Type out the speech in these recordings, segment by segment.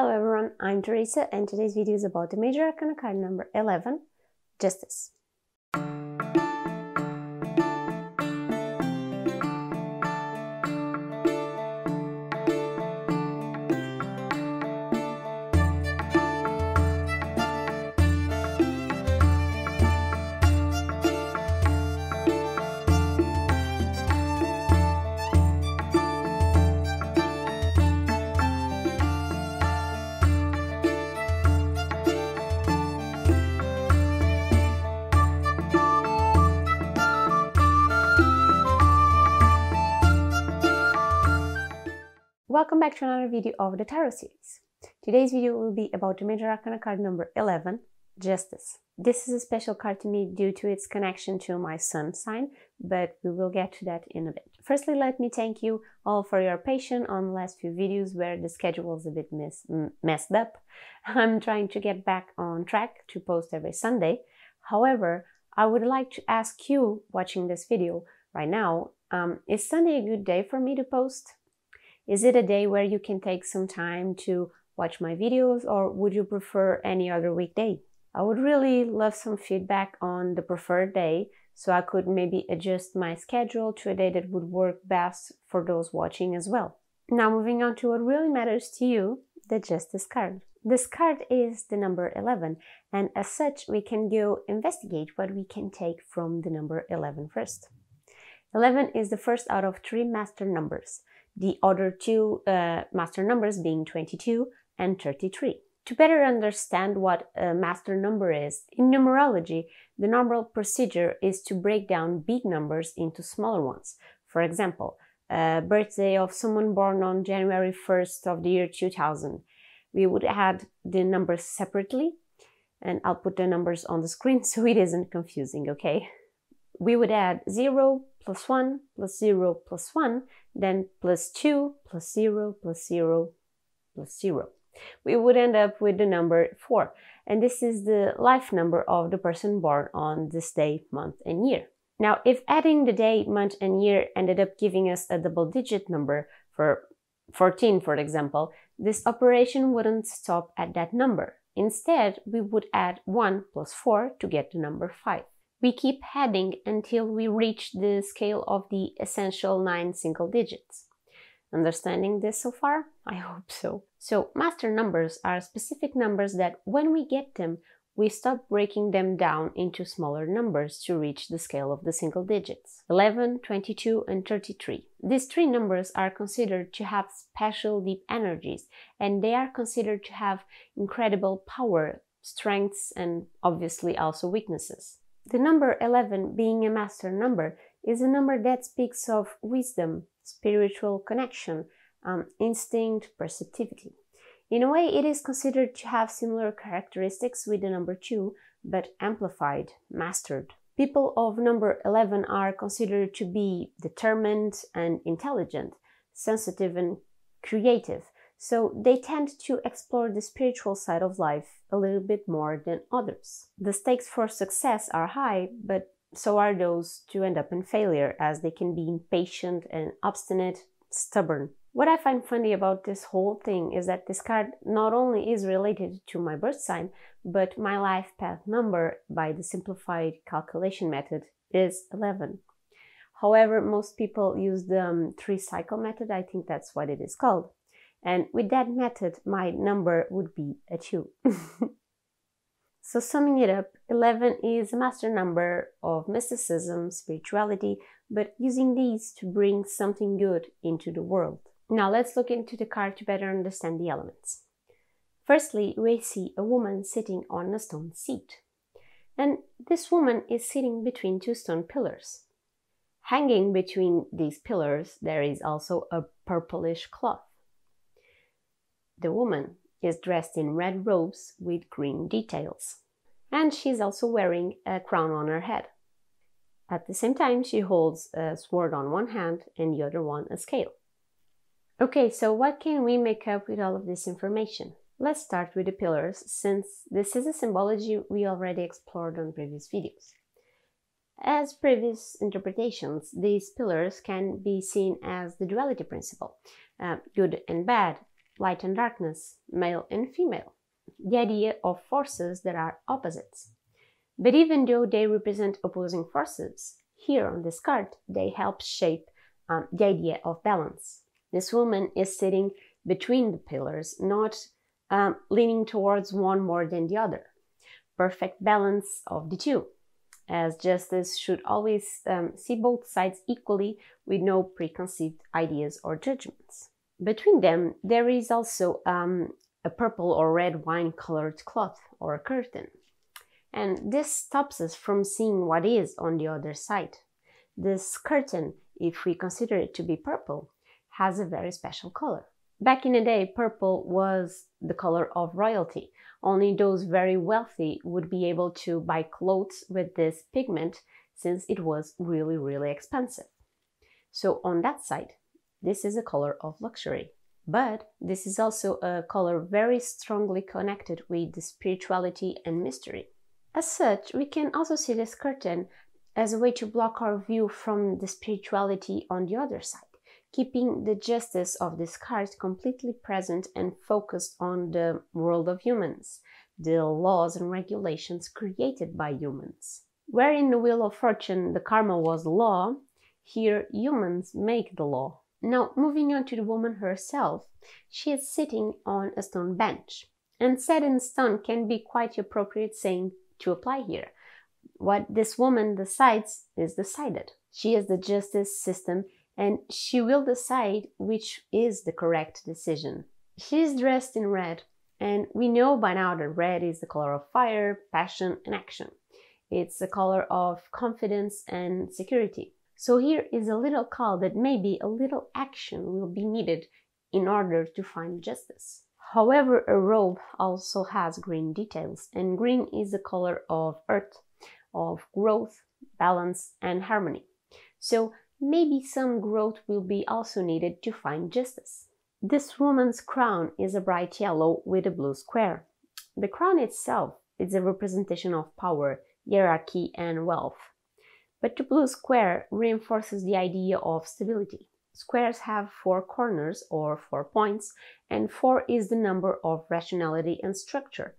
Hello everyone, I'm Teresa and today's video is about the Major Arcana card number 11, Justice. Welcome back to another video of the Tarot series. Today's video will be about the Major Arcana card number 11, Justice. This is a special card to me due to its connection to my sun sign, but we will get to that in a bit. Firstly, let me thank you all for your patience on the last few videos where the schedule was a bit messed up. I'm trying to get back on track to post every Sunday. However, I would like to ask you watching this video right now, is Sunday a good day for me to post? Is it a day where you can take some time to watch my videos, or would you prefer any other weekday? I would really love some feedback on the preferred day, so I could maybe adjust my schedule to a day that would work best for those watching as well. Now moving on to what really matters to you, the Justice card. This card is the number 11, and as such we can go investigate what we can take from the number 11 first. 11 is the first out of 3 master numbers. The other two master numbers being 22 and 33. To better understand what a master number is, in numerology, the normal procedure is to break down big numbers into smaller ones. For example, a birthday of someone born on January 1st of the year 2000. We would add the numbers separately, and I'll put the numbers on the screen so it isn't confusing, okay? We would add 0 plus 1 plus 0 plus 1, then plus 2 plus 0 plus 0 plus 0. We would end up with the number 4, and this is the life number of the person born on this day, month, and year. Now, if adding the day, month, and year ended up giving us a double-digit number, for 14 for example, this operation wouldn't stop at that number. Instead, we would add 1 plus 4 to get the number 5. We keep heading until we reach the scale of the essential 9 single digits. Understanding this so far? I hope so. So, master numbers are specific numbers that when we get them, we stop breaking them down into smaller numbers to reach the scale of the single digits. 11, 22, and 33. These 3 numbers are considered to have special deep energies, and they are considered to have incredible power, strengths, and obviously also weaknesses. The number 11, being a master number, is a number that speaks of wisdom, spiritual connection, instinct, perceptivity. In a way, it is considered to have similar characteristics with the number 2, but amplified, mastered. People of number 11 are considered to be determined and intelligent, sensitive and creative, so they tend to explore the spiritual side of life a little bit more than others. The stakes for success are high, but so are those to end up in failure, as they can be impatient and obstinate, stubborn. What I find funny about this whole thing is that this card not only is related to my birth sign, but my life path number by the simplified calculation method is 11. However, most people use the 3-cycle method, I think that's what it is called. And with that method, my number would be a 2. So summing it up, 11 is a master number of mysticism, spirituality, but using these to bring something good into the world. Now let's look into the card to better understand the elements. Firstly, we see a woman sitting on a stone seat. And this woman is sitting between 2 stone pillars. Hanging between these pillars, there is also a purplish cloth. The woman is dressed in red robes with green details, and she's also wearing a crown on her head. At the same time, she holds a sword on one hand and the other one a scale. Okay, so what can we make up with all of this information? Let's start with the pillars, since this is a symbology we already explored on previous videos. As previous interpretations, these pillars can be seen as the duality principle, good and bad, light and darkness, male and female, the idea of forces that are opposites. But even though they represent opposing forces, here on this card, they help shape the idea of balance. This woman is sitting between the pillars, not leaning towards one more than the other. Perfect balance of the two, as justice should always see both sides equally with no preconceived ideas or judgments. Between them, there is also a purple or red wine-colored cloth or curtain. And this stops us from seeing what is on the other side. This curtain, if we consider it to be purple, has a very special color. Back in the day, purple was the color of royalty. Only those very wealthy would be able to buy clothes with this pigment, since it was really, really expensive. So on that side, this is a color of luxury. But this is also a color very strongly connected with the spirituality and mystery. As such, we can also see this curtain as a way to block our view from the spirituality on the other side, keeping the justice of this card completely present and focused on the world of humans, the laws and regulations created by humans. Where in the Wheel of Fortune the karma was the law, here humans make the law. Now, moving on to the woman herself, she is sitting on a stone bench, and set in stone can be quite the appropriate saying to apply here. What this woman decides is decided. She is the justice system, and she will decide which is the correct decision. She is dressed in red, and we know by now that red is the color of fire, passion, and action. It's the color of confidence and security. So here is a little call that maybe a little action will be needed in order to find justice. However, a robe also has green details, and green is the color of earth, of growth, balance, and harmony. So maybe some growth will be also needed to find justice. This woman's crown is a bright yellow with a blue square. The crown itself is a representation of power, hierarchy, and wealth. But the blue square reinforces the idea of stability. Squares have 4 corners or 4 points, and 4 is the number of rationality and structure.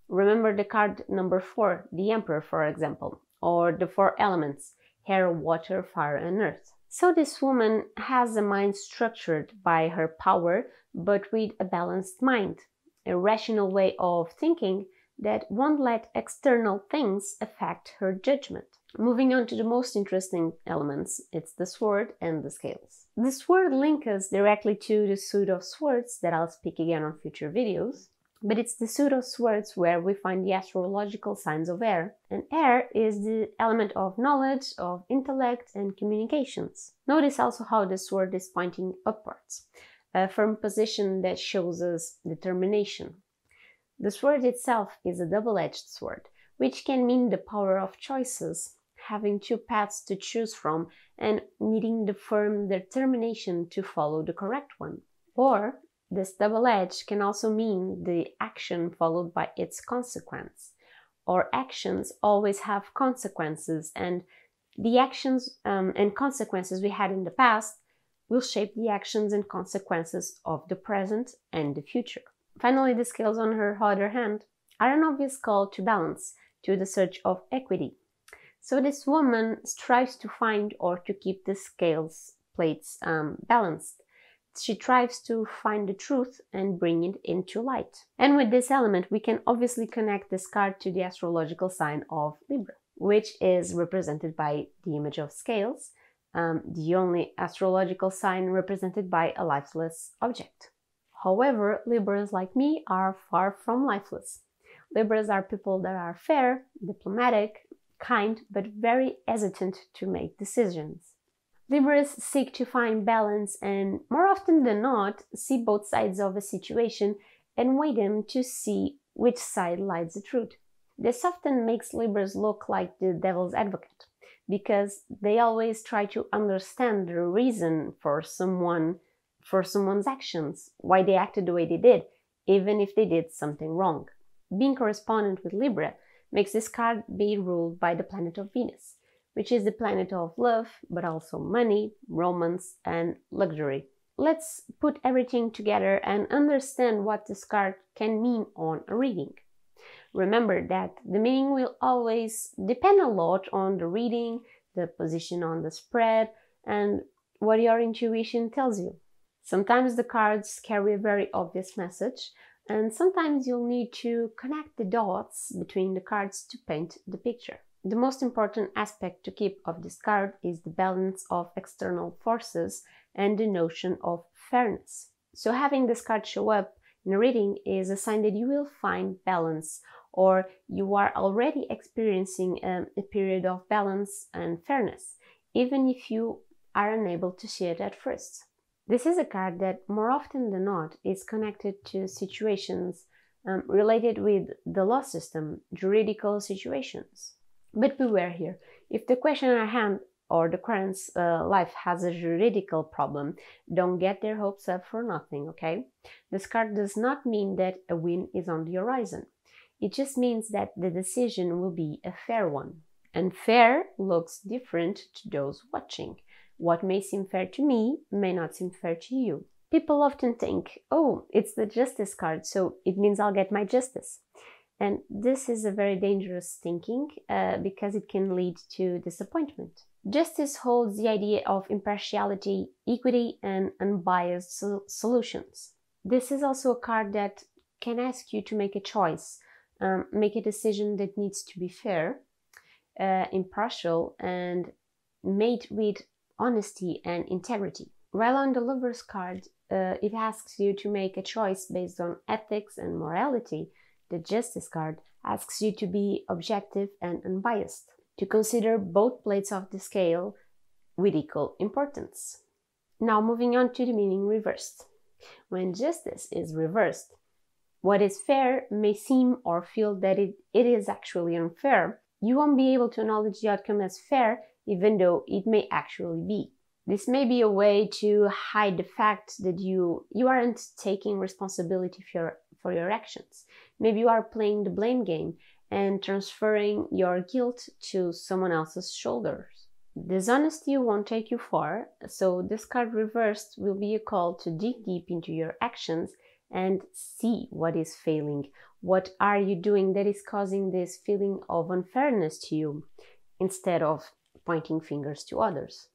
Remember the card number 4, the Emperor, for example, or the 4 elements, air, water, fire, and earth. So this woman has a mind structured by her power, but with a balanced mind, a rational way of thinking that won't let external things affect her judgment. Moving on to the most interesting elements, it's the sword and the scales. The sword links us directly to the suit of swords that I'll speak again on future videos, but it's the suit of swords where we find the astrological signs of air, and air is the element of knowledge, of intellect, and communications. Notice also how the sword is pointing upwards, a firm position that shows us determination. The sword itself is a double-edged sword, which can mean the power of choices, having 2 paths to choose from and needing the firm determination to follow the correct one. Or this double edge can also mean the action followed by its consequence. Or actions always have consequences, and the actions and consequences we had in the past will shape the actions and consequences of the present and the future. Finally, the scales on her other hand are an obvious call to balance, to the search of equity. So this woman strives to find or to keep the scales plates balanced. She tries to find the truth and bring it into light. And with this element, we can obviously connect this card to the astrological sign of Libra, which is represented by the image of scales, the only astrological sign represented by a lifeless object. However, Libras like me are far from lifeless. Libras are people that are fair, diplomatic, kind, but very hesitant to make decisions. Libras seek to find balance and, more often than not, see both sides of a situation and weigh them to see which side lies the truth. This often makes Libras look like the devil's advocate, because they always try to understand the reason for someone's actions, why they acted the way they did, even if they did something wrong. Being correspondent with Libra makes this card be ruled by the planet of Venus, which is the planet of love, but also money, romance, and luxury. let's put everything together and understand what this card can mean on a reading. Remember that the meaning will always depend a lot on the reading, the position on the spread, and what your intuition tells you. Sometimes the cards carry a very obvious message, and sometimes you'll need to connect the dots between the cards to paint the picture. The most important aspect to keep of this card is the balance of external forces and the notion of fairness. So having this card show up in a reading is a sign that you will find balance, or you are already experiencing a period of balance and fairness, even if you are unable to see it at first. This is a card that more often than not is connected to situations related with the law system, juridical situations. But beware here, if the question at hand or the current life has a juridical problem, don't get their hopes up for nothing, okay? This card does not mean that a win is on the horizon. It just means that the decision will be a fair one. And fair looks different to those watching. What may seem fair to me may not seem fair to you. People often think, oh, it's the justice card, so it means I'll get my justice. And this is a very dangerous thinking because it can lead to disappointment. Justice holds the idea of impartiality, equity, and unbiased solutions. This is also a card that can ask you to make a choice, make a decision that needs to be fair, impartial, and made with honesty and integrity. While on the Lover's card, it asks you to make a choice based on ethics and morality, the Justice card asks you to be objective and unbiased, to consider both plates of the scale with equal importance. Now moving on to the meaning reversed. When justice is reversed, what is fair may seem or feel that it is actually unfair. You won't be able to acknowledge the outcome as fair, even though it may actually be. This may be a way to hide the fact that you aren't taking responsibility for your actions. Maybe you are playing the blame game and transferring your guilt to someone else's shoulders. Dishonesty won't take you far, so this card reversed will be a call to dig deep into your actions and see what is failing. What are you doing that is causing this feeling of unfairness to you, instead of pointing fingers to others?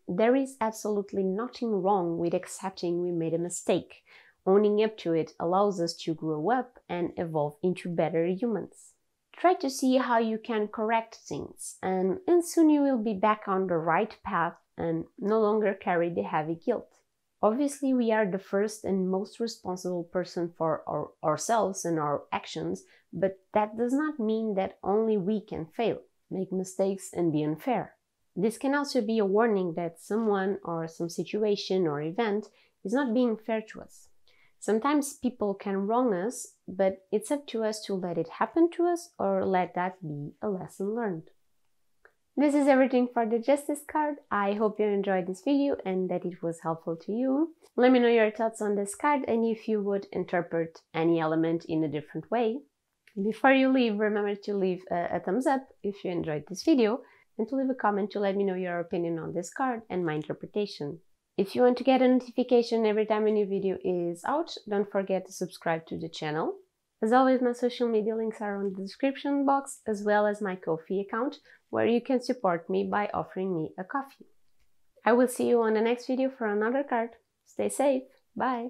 There is absolutely nothing wrong with accepting we made a mistake. Owning up to it allows us to grow up and evolve into better humans. Try to see how you can correct things, and soon you will be back on the right path and no longer carry the heavy guilt. Obviously, we are the first and most responsible person for ourselves and our actions, but that does not mean that only we can fail, make mistakes, and be unfair. This can also be a warning that someone or some situation or event is not being fair to us. Sometimes people can wrong us, but it's up to us to let it happen to us or let that be a lesson learned. This is everything for the Justice card. I hope you enjoyed this video and that it was helpful to you. Let me know your thoughts on this card and if you would interpret any element in a different way. Before you leave, remember to leave a thumbs up if you enjoyed this video and to leave a comment to let me know your opinion on this card and my interpretation. If you want to get a notification every time a new video is out, don't forget to subscribe to the channel. As always, my social media links are on the description box, as well as my Ko-fi account, where you can support me by offering me a coffee. I will see you on the next video for another card. Stay safe. Bye.